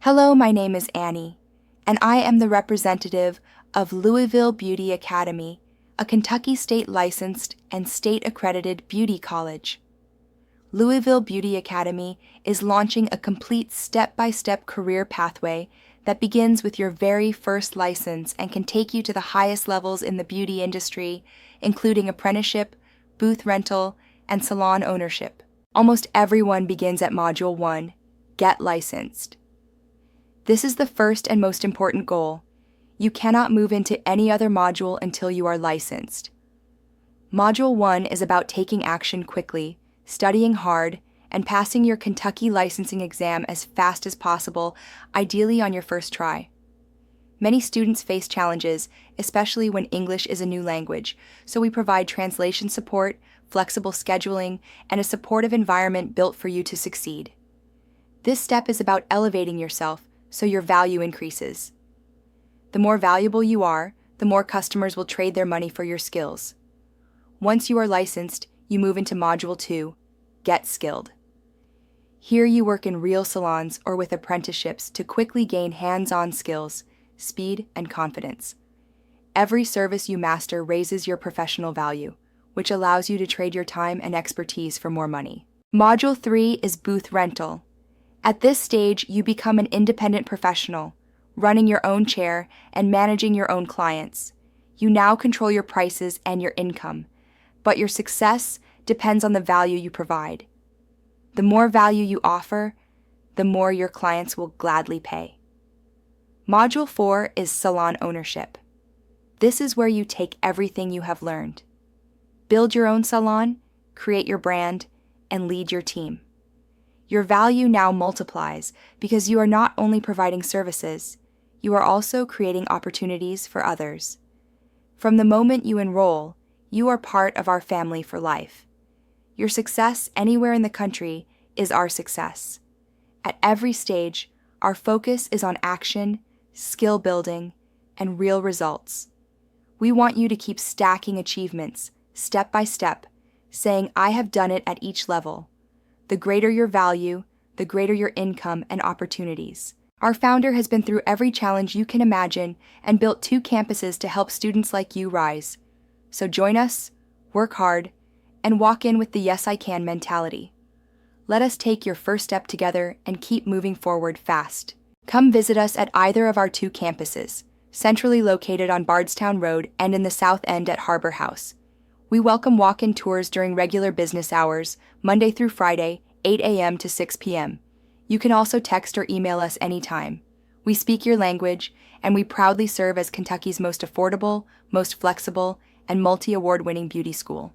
Hello, my name is Annie, and I am the representative of Louisville Beauty Academy, a Kentucky state-licensed and state-accredited beauty college. Louisville Beauty Academy is launching a complete step-by-step career pathway that begins with your very first license and can take you to the highest levels in the beauty industry, including apprenticeship, booth rental, and salon ownership. Almost everyone begins at Module 1, Get Licensed. This is the first and most important goal. You cannot move into any other module until you are licensed. Module 1 is about taking action quickly, studying hard, and passing your Kentucky licensing exam as fast as possible, ideally on your first try. Many students face challenges, especially when English is a new language, so we provide translation support, flexible scheduling, and a supportive environment built for you to succeed. This step is about elevating yourself so your value increases. The more valuable you are, the more customers will trade their money for your skills. Once you are licensed, you move into Module 2, Get Skilled. Here you work in real salons or with apprenticeships to quickly gain hands-on skills, speed, and confidence. Every service you master raises your professional value, which allows you to trade your time and expertise for more money. Module 3 is Booth Rental. At this stage, you become an independent professional, running your own chair and managing your own clients. You now control your prices and your income, but your success depends on the value you provide. The more value you offer, the more your clients will gladly pay. Module 4 is Salon Ownership. This is where you take everything you have learned. Build your own salon, create your brand, and lead your team. Your value now multiplies because you are not only providing services, you are also creating opportunities for others. From the moment you enroll, you are part of our family for life. Your success anywhere in the country is our success. At every stage, our focus is on action, skill building, and real results. We want you to keep stacking achievements, step by step, saying, "I have done it" at each level. The greater your value, the greater your income and opportunities. Our founder has been through every challenge you can imagine and built 2 campuses to help students like you rise. So join us, work hard, and walk in with the "Yes, I can" mentality. Let us take your first step together and keep moving forward fast. Come visit us at either of our 2 campuses, centrally located on Bardstown Road and in the South End at Harbor House. We welcome walk-in tours during regular business hours, Monday through Friday, 8 a.m. to 6 p.m. You can also text or email us anytime. We speak your language, and we proudly serve as Kentucky's most affordable, most flexible, and multi-award-winning beauty school.